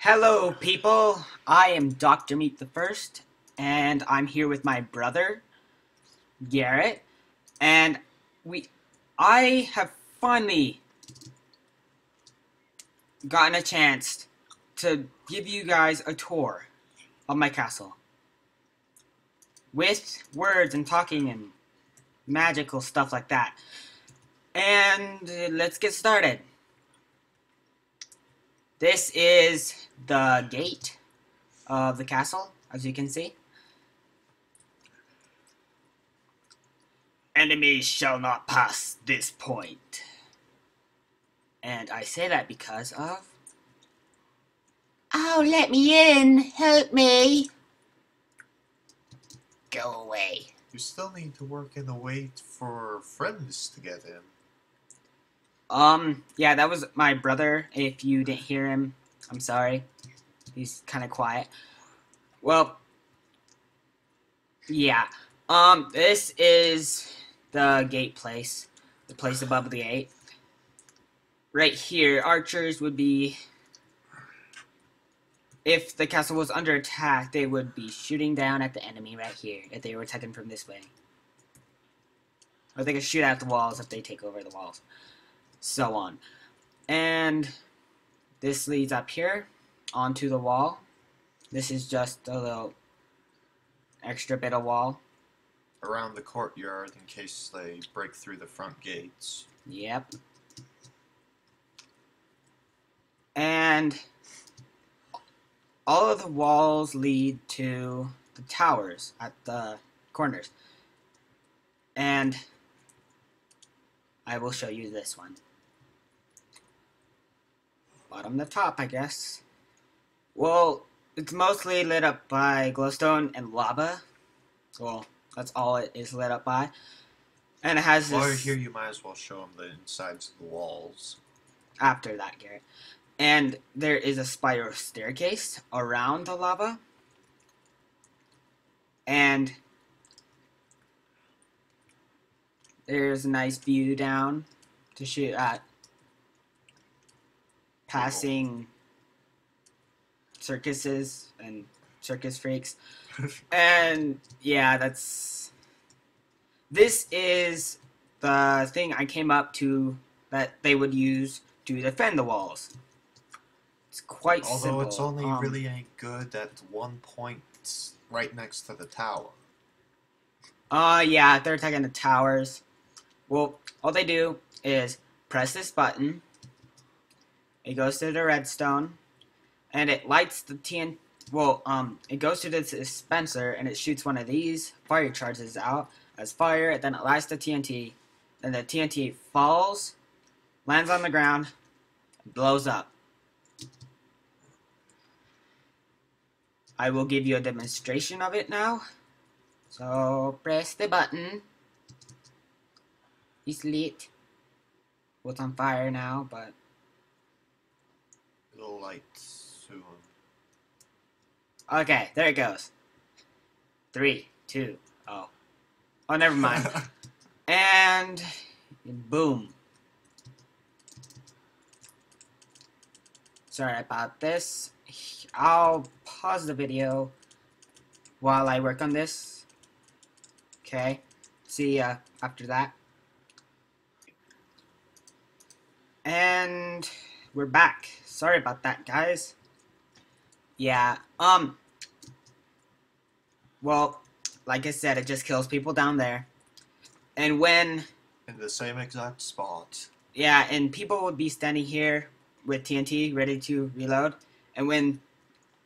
Hello, people. I am Dr. Meat the First, and I'm here with my brother, Garrett, and I have finally gotten a chance to give you guys a tour of my castle with words and talking and magical stuff like that. And let's get started. This is the gate of the castle, as you can see. Enemies shall not pass this point. And I say that because of... Oh, let me in! Help me! Go away. You still need to work in a way for friends to get in. Yeah, that was my brother. If you didn't hear him, I'm sorry. He's kind of quiet. Well, yeah. This is the gate place. The place above the gate. Right here, archers would be... If the castle was under attack, they would be shooting down at the enemy right here, if they were attacking from this way. Or they could shoot at the walls if they take over the walls. So on. And this leads up here, onto the wall. This is just a little extra bit of wall. Around the courtyard in case they break through the front gates. Yep. And all of the walls lead to the towers at the corners. And I will show you this one. Bottom to top, I guess. Well, it's mostly lit up by glowstone and lava. Well, that's all it is lit up by. And it has this... While you're here, you might as well show them the insides of the walls. After that, Garrett. And there is a spiral staircase around the lava. And there's a nice view down to shoot at passing circuses and circus freaks. And yeah, this is the thing I came up to that they would use to defend the walls. It's quite simple. Although it's only really any good at one point right next to the tower. Yeah, they're attacking the towers. Well, all they do is press this button. It goes to the redstone, and it lights the TNT. Well, it goes to the dispenser, and it shoots one of these fire charges out as fire, and then it lights the TNT. Then the TNT falls, lands on the ground, and blows up. I will give you a demonstration of it now. So, press the button. It's lit. Well, it's on fire now, but... It'll light soon. Okay, there it goes. 3, 2, oh. Oh, never mind. And... boom. Sorry about this. I'll pause the video while I work on this. Okay. See ya after that. And we're back. Sorry about that, guys. Yeah, well, like I said, it just kills people down there. And when... in the same exact spot. Yeah, and people would be standing here with TNT ready to reload. And when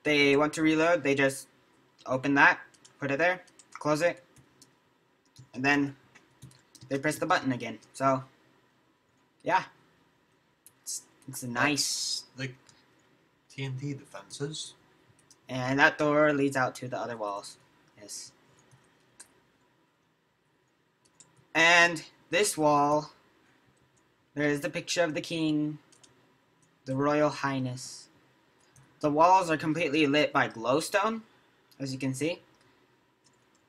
they want to reload, they just open that, put it there, close it, and then they press the button again. So, yeah. It's a nice... That's the TNT defenses. And that door leads out to the other walls. Yes. And this wall, there is the picture of the king, the royal highness. The walls are completely lit by glowstone, as you can see.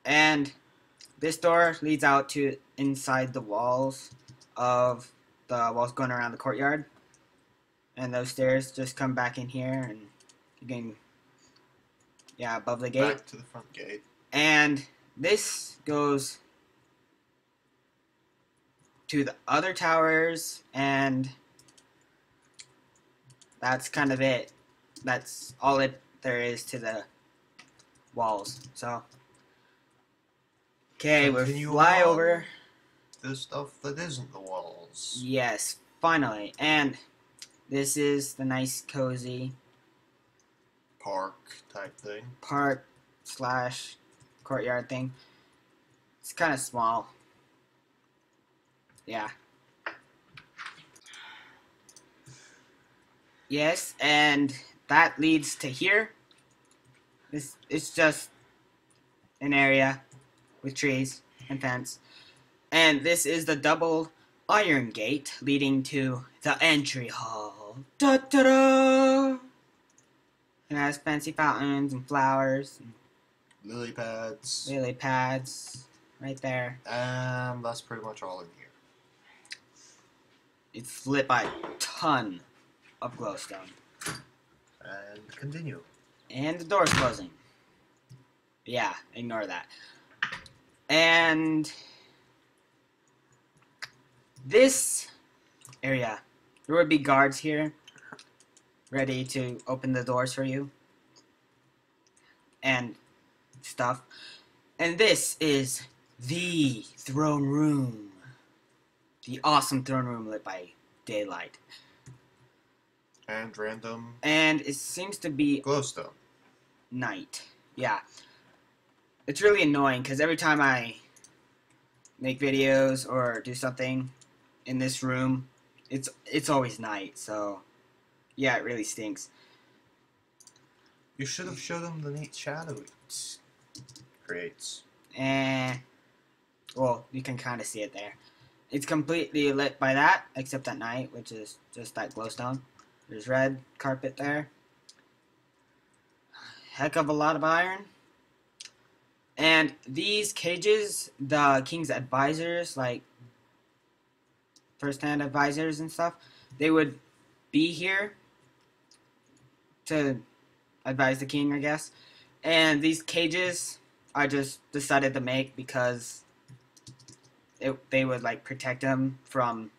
And this door leads out to inside the walls of the walls going around the courtyard. And those stairs just come back in here, and You can, yeah, above the gate. Back to the front gate. And this goes to the other towers, and that's kind of it. That's all there is to the walls. So, okay, we'll Continue fly on. over. The stuff that isn't the walls. Yes, finally. And this is the nice, cozy Park type thing. park slash courtyard thing. It's kind of small. Yeah. Yes, and that leads to here. It's just an area with trees and fence. And this is the double iron gate leading to the entry hall. Da-da-da! It has fancy fountains and flowers and Lily pads. lily pads right there. And that's pretty much all in here. It's lit by a ton of glowstone. And continue. And the door's closing. Yeah, ignore that. And this area, there would be guards here ready to open the doors for you and stuff. And this is the throne room. The awesome throne room lit by daylight. And random And it seems to be glowstone. night. Yeah. It's really annoying because every time I make videos or do something in this room, it's always night. So, yeah, it really stinks. You should have showed them the neat shadow it creates. And, well, you can kind of see it there. It's completely lit by that, except at night, which is just that glowstone. There's red carpet there. Heck of a lot of iron. And these cages, the king's advisors, like first-hand advisors and stuff, they would be here to advise the king, I guess. And these cages, I just decided to make because they would like protect him from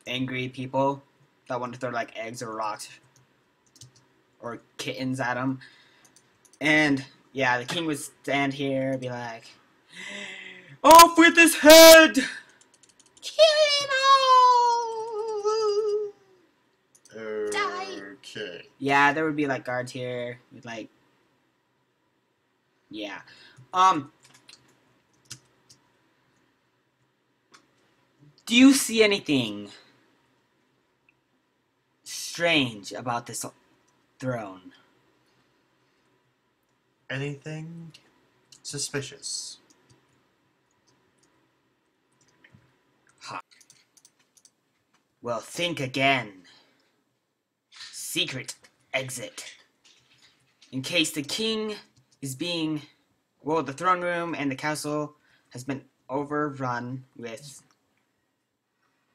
angry people that want to throw like eggs or rocks or kittens at him. And yeah, the king would stand here and be like, "Off with his head! Kill him all!" Okay. Yeah, there would be like guards here with like, yeah. Do you see anything strange about this throne? Anything suspicious? Well, think again. Secret exit. In case the king is being... Well, the throne room and the castle has been overrun with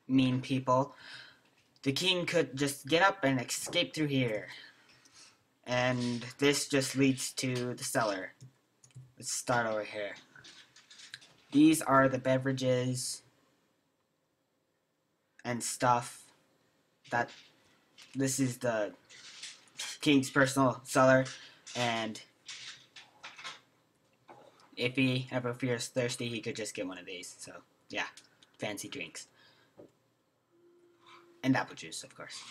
mean people. The king could just get up and escape through here. And this just leads to the cellar. Let's start over here. These are the beverages and stuff that this is the king's personal cellar, and if he ever feels thirsty, he could just get one of these. So yeah, fancy drinks and apple juice, of course.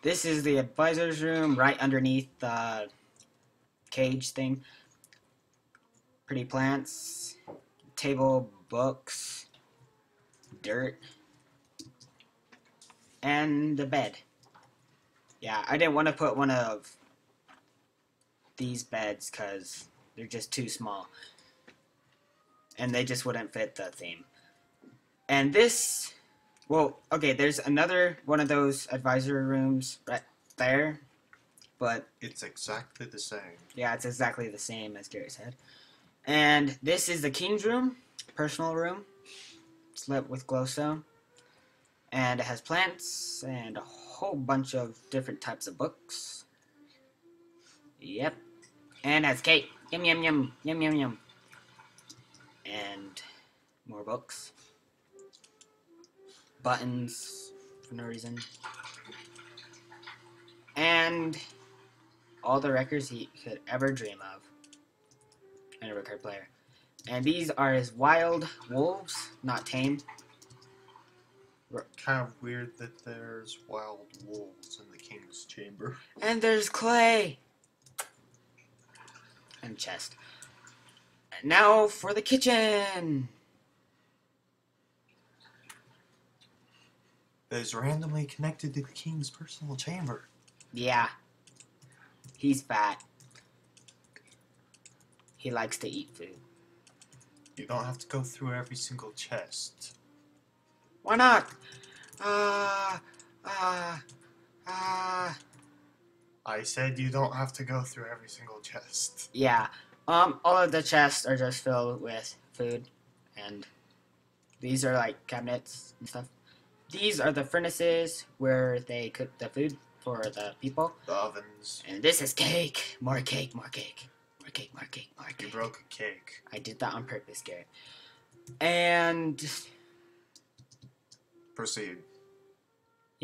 This is the advisor's room right underneath the cage thing. Pretty plants, table, books, dirt, and the bed. Yeah, I didn't want to put one of these beds because they're just too small. And they just wouldn't fit the theme. And this, well, okay, there's another one of those advisory rooms right there. But it's exactly the same. Yeah, it's exactly the same as Gary said. And this is the king's room, personal room. It's lit with glowstone. And it has plants and a whole bunch of different types of books. Yep. And that's cake. Yum, yum, yum. Yum, yum, yum. And more books. Buttons for no reason. And all the records he could ever dream of. And a record player. And these are his wild wolves, not tame. Kind of weird that there's wild wolves in the king's chamber. And there's clay. And chest. And now for the kitchen. That is randomly connected to the king's personal chamber. Yeah. He's fat. He likes to eat food. You don't have to go through every single chest. Why not? I said you don't have to go through every single chest. Yeah. All of the chests are just filled with food, and these are like cabinets and stuff. These are the furnaces where they cook the food for the people. The ovens. And this is cake. More cake, more cake. More cake, more cake, more cake. You broke a cake. I did that on purpose, Garrett. And Proceed.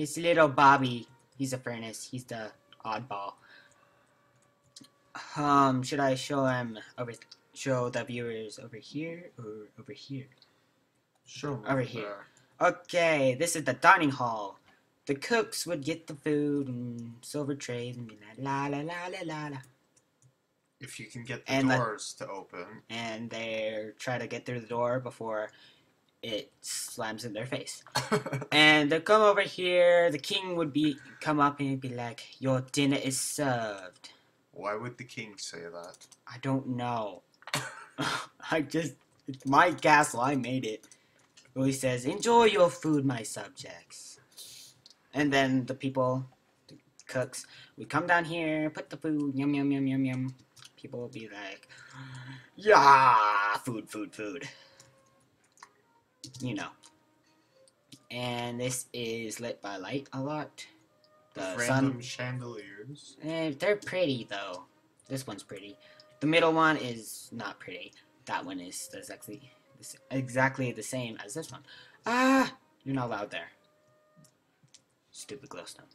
his little Bobby, he's a furnace. He's the oddball. Should I show him show the viewers over here or over here? Sure. Over here. Okay, this is the dining hall. The cooks would get the food and silver trays and be like la la la la la la. If you can get the And doors to open. And they try to get through the door before it slams in their face. And they come over here. The king would come up and be like, "Your dinner is served." Why would the king say that? I don't know. It's my castle. I made it. Well, he says, "Enjoy your food, my subjects." And then the people, the cooks, would come down here, put the food, yum, yum, yum, yum, yum. People would be like, "Yeah, food, food, food." You know. And this is lit by light a lot. The random chandeliers. They're pretty, though. This one's pretty. The middle one is not pretty. That one is exactly the same as this one. Ah! You're not allowed there. Stupid glowstone.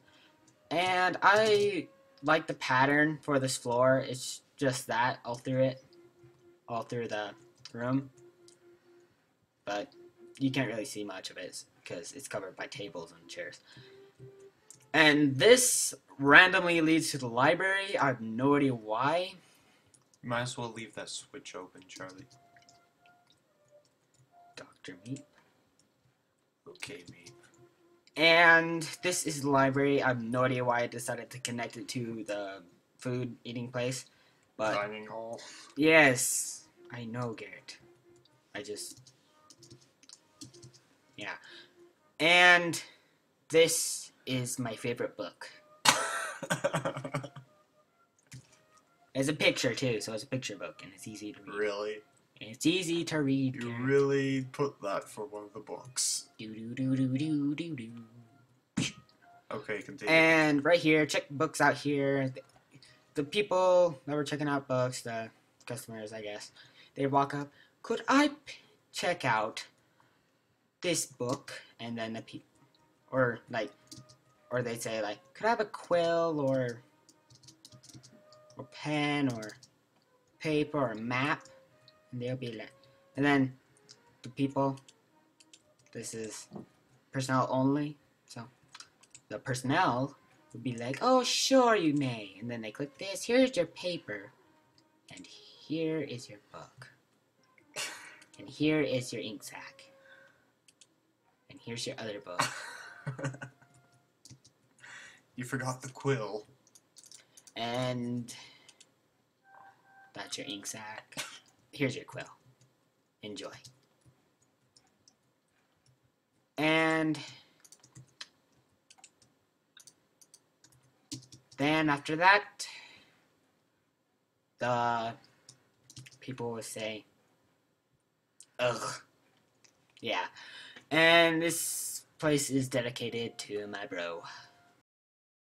And I like the pattern for this floor. It's just that all through it. All through the room. But you can't really see much of it because it's covered by tables and chairs. And this randomly leads to the library. I have no idea why. You might as well leave that switch open, Charlie. Dr. Meep. Okay, Meep. And this is the library. I have no idea why I decided to connect it to the food eating place. But dining hall. Yes. I know, Garrett. Yeah. And this is my favorite book. There's a picture too, so it's a picture book and it's easy to read. Really? It's easy to read. You really put that for one of the books. Do do do do do do do. Okay, continue. And right here, check books out here. The people that were checking out books, the customers, I guess, they walk up. Could I check out this book? And then the people, or they say like, could I have a quill or pen or paper or map? And they'll be like, and then the people, this is personnel only, so the personnel would be like, oh sure you may, and then they click this, here's your paper, and here is your book, and here is your ink sac, and here's your other book. You forgot the quill. And that's your ink sac. Here's your quill. Enjoy. And then after that, the people will say, ugh. Yeah. And this place is dedicated to my bro.